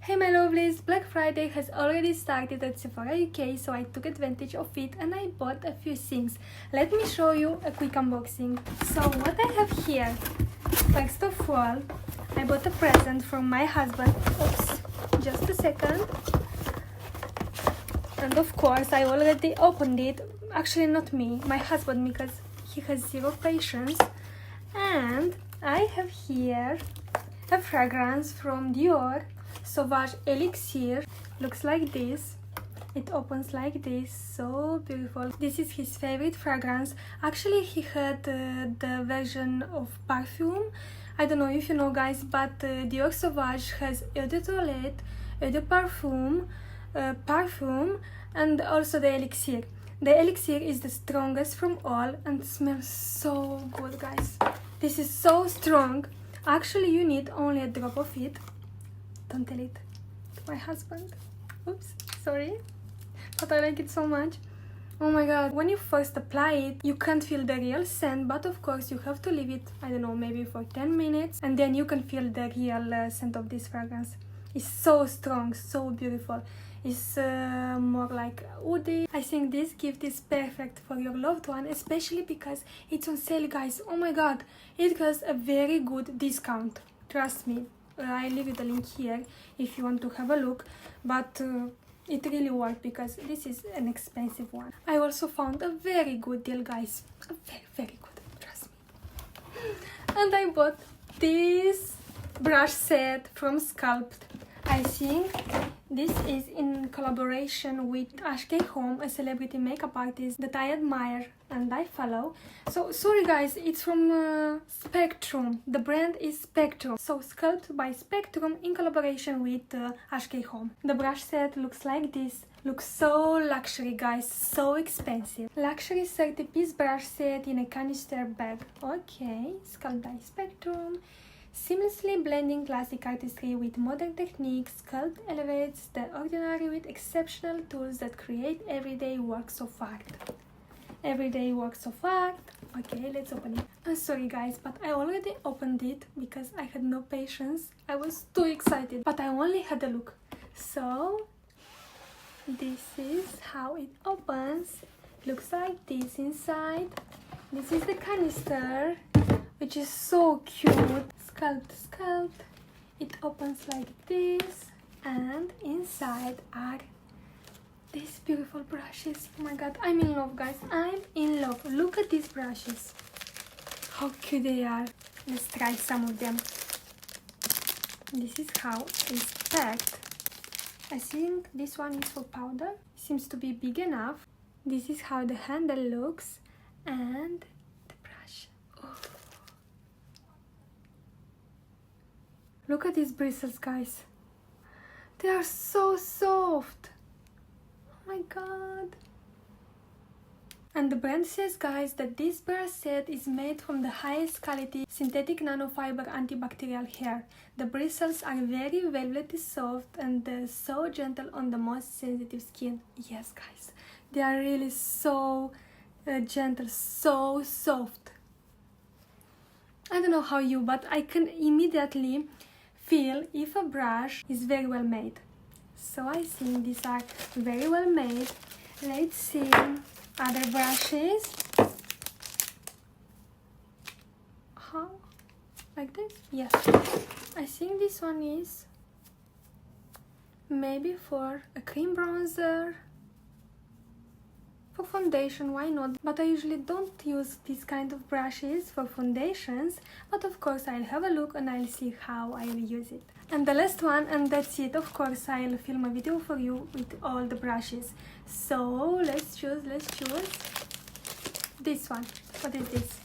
Hey my lovelies, Black Friday has already started at Sephora UK, so I took advantage of it and I bought a few things. Let me show you a quick unboxing. So what I have here, first of all, I bought a present from my husband. Oops, just a second. And of course I already opened it. Actually not me, my husband, because he has zero patience. And I have here a fragrance from Dior, Sauvage Elixir. Looks like this. It opens like this, so beautiful. This is his favorite fragrance. Actually he had the version of perfume. I don't know if you know guys, but Dior Sauvage has eau de toilette, eau de parfum, perfume, and also the elixir. The elixir is the strongest from all and smells so good, guys. This is so strong. Actually you need only a drop of it. Don't tell it to my husband. Oops, sorry. But I like it so much. Oh my god, when you first apply it, you can't feel the real scent, but of course you have to leave it, I don't know, maybe for 10 minutes, and then you can feel the real scent of this fragrance. It's so strong, so beautiful. It's more like woody. I think this gift is perfect for your loved one, especially because it's on sale, guys. Oh my god, it has a very good discount. Trust me. I leave you the link here if you want to have a look, but it really worked because this is an expensive one. I also found a very good deal, guys. A very good, trust me. And I bought this brush set from Sculpt. I think this is in collaboration with Ashkay Home, a celebrity makeup artist that I admire and I follow. So sorry guys, it's from Spectrum. The brand is Spectrum. So Sculpt by Spectrum in collaboration with Ashkay Home. The brush set looks like this. Looks so luxury, guys, so expensive. Luxury 30-piece brush set in a canister bag. Okay, Sculpt by Spectrum. Seamlessly blending classic artistry with modern techniques, Sculpt elevates the ordinary with exceptional tools that create everyday works of art. Everyday works of art. Okay, let's open it. I'm sorry guys, but I already opened it because I had no patience. I was too excited, but I only had a look. So, this is how it opens. Looks like this inside. This is the canister, which is so cute. Sculpt. It opens like this, and inside are these beautiful brushes. Oh my god, I'm in love, guys. I'm in love. Look at these brushes. How cute they are. Let's try some of them. This is how it's packed. I think this one is for powder. Seems to be big enough. This is how the handle looks, and the brush. Oh. Look at these bristles, guys. They are so soft. Oh my god. And the brand says, guys, that this brush set is made from the highest quality synthetic nanofiber antibacterial hair. The bristles are very velvety soft and so gentle on the most sensitive skin. Yes, guys, they are really so gentle, so soft. I don't know how you, but I can immediately feel if a brush is very well made. So I think these are very well made. Let's see other brushes. How? Like this? Yes. I think this one is maybe for a cream bronzer. For foundation, why not? But I usually don't use this kind of brushes for foundations, but of course I'll have a look and I'll see how I'll use it. And the last one, and that's it. Of course I'll film a video for you with all the brushes. So let's choose this one. What is this?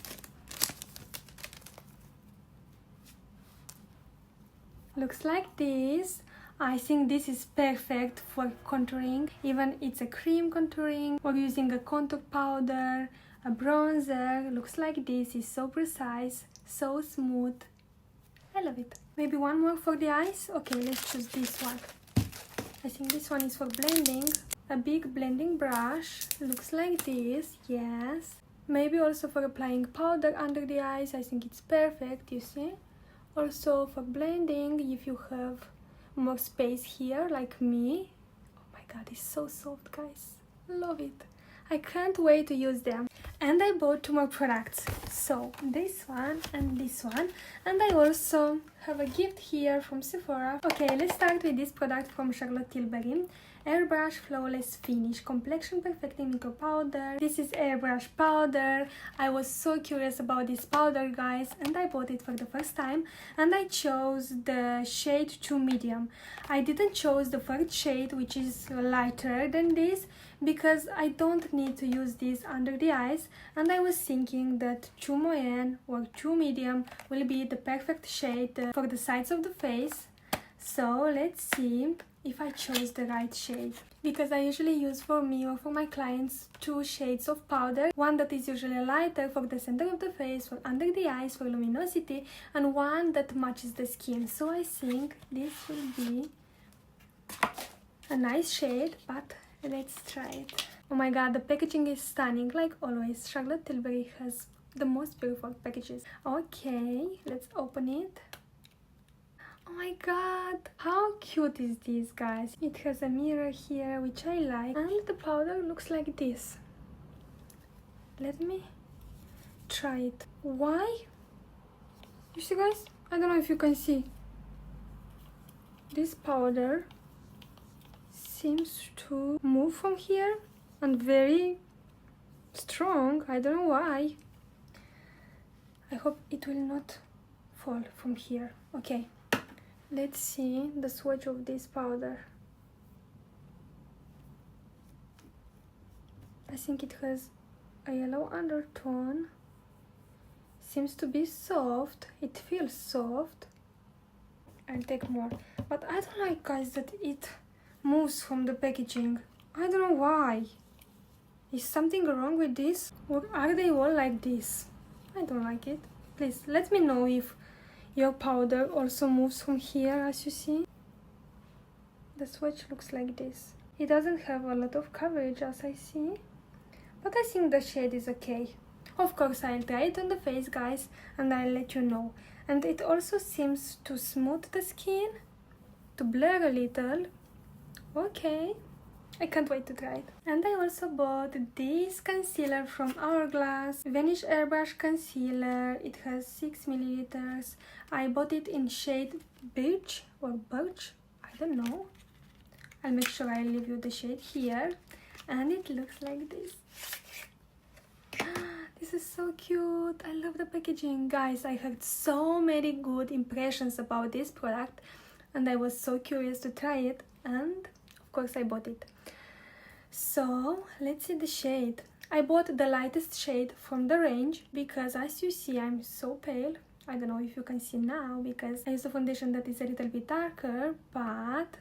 Looks like this. I think this is perfect for contouring, even it's a cream contouring or using a contour powder, a bronzer. Looks like this is so precise, so smooth. I love it. Maybe one more for the eyes. Okay, let's choose this one. I think this one is for blending. A big blending brush. Looks like this, yes. Maybe also for applying powder under the eyes. I think it's perfect, you see. Also for blending, if you have more space here like me. Oh my god, it's so soft, guys. Love it. I can't wait to use them. And I bought 2 more products. So this one and this one. And I also have a gift here from Sephora. Okay, let's start with this product from Charlotte Tilbury. Airbrush Flawless Finish Complexion Perfecting Micro Powder. This is airbrush powder. I was so curious about this powder, guys, and I bought it for the first time, and I chose the shade 2 medium. I didn't choose the first shade, which is lighter than this, because I don't need to use this under the eyes, and I was thinking that 2 moyen or 2 medium will be the perfect shade for the sides of the face. So let's see if I chose the right shade, because I usually use for me or for my clients 2 shades of powder, one that is usually lighter for the center of the face, for under the eyes, for luminosity, and one that matches the skin. So I think this will be a nice shade, but let's try it. Oh my god, the packaging is stunning, like always. Charlotte Tilbury has the most beautiful packages. Okay, let's open it. Oh my god, how cute is this, guys? It has a mirror here, which I like, and the powder looks like this. Let me try it. Why? You see, guys? I don't know if you can see. This powder seems to move from here and very strong. I don't know why. I hope it will not fall from here. Okay. Let's see the swatch of this powder. I think it has a yellow undertone. Seems to be soft. It feels soft. I'll take more. But I don't like, guys, that it moves from the packaging. I don't know why. Is something wrong with this? Or are they all like this? I don't like it. Please let me know if your powder also moves from here, as you see. The swatch looks like this. It doesn't have a lot of coverage, as I see, but I think the shade is okay. Of course, I'll try it on the face, guys, and I'll let you know. And it also seems to smooth the skin, to blur a little. Okay, I can't wait to try it. And I also bought this concealer from Hourglass, Vanish Airbrush Concealer. It has 6 milliliters. I bought it in shade Birch or Birch, I don't know. I'll make sure I leave you the shade here. And it looks like this. This is so cute. I love the packaging. Guys, I heard so many good impressions about this product, and I was so curious to try it, and of course I bought it. So let's see the shade. I bought the lightest shade from the range because, as you see, I'm so pale. I don't know if you can see now because I use a foundation that is a little bit darker, but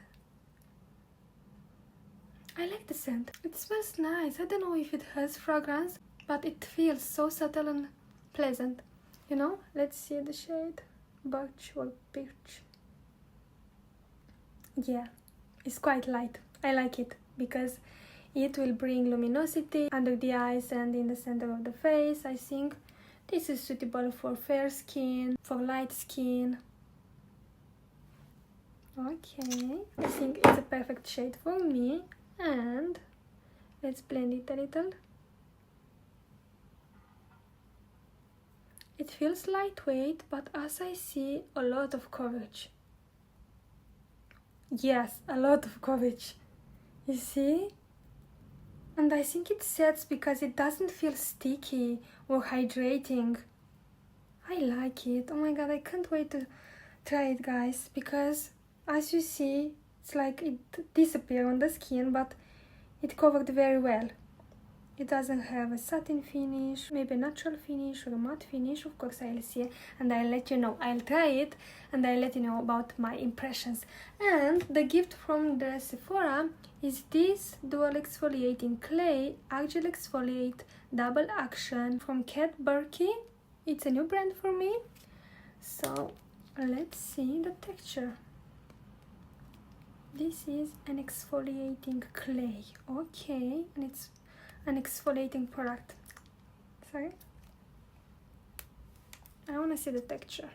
I like the scent. It smells nice. I don't know if it has fragrance, but it feels so subtle and pleasant. You know? Let's see the shade. Birch or Birch. Yeah, it's quite light. I like it because it will bring luminosity under the eyes and in the center of the face. I think this is suitable for fair skin, for light skin. Okay, I think it's a perfect shade for me. And let's blend it a little. It feels lightweight, but as I see, a lot of coverage. Yes, a lot of coverage. You see? And I think it sets because it doesn't feel sticky or hydrating. I like it. Oh my god, I can't wait to try it, guys, because as you see, it's like it disappeared on the skin, but it covered very well. It doesn't have a satin finish, maybe a natural finish or a matte finish. Of course, I'll see and I'll let you know. I'll try it and I'll let you know about my impressions. And the gift from the Sephora is this dual exfoliating clay Argel Exfoliate Double Action from Kat Burkey. It's a new brand for me. So let's see the texture. This is an exfoliating clay. Okay, and it's an exfoliating product. Sorry. I want to see the texture.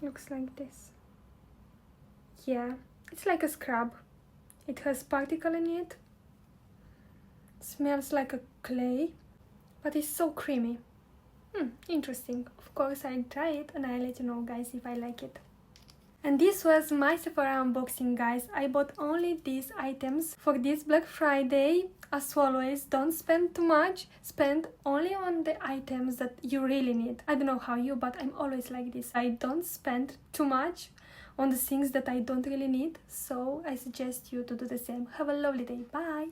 Looks like this. Yeah, it's like a scrub. It has particle in it. Smells like a clay, but it's so creamy. Interesting. Of course, I'll try it and I'll let you know, guys, if I like it. And this was my Sephora unboxing, guys. I bought only these items for this Black Friday. As always, don't spend too much. Spend only on the items that you really need. I don't know how you, but I'm always like this. I don't spend too much on the things that I don't really need. So I suggest you to do the same. Have a lovely day. Bye!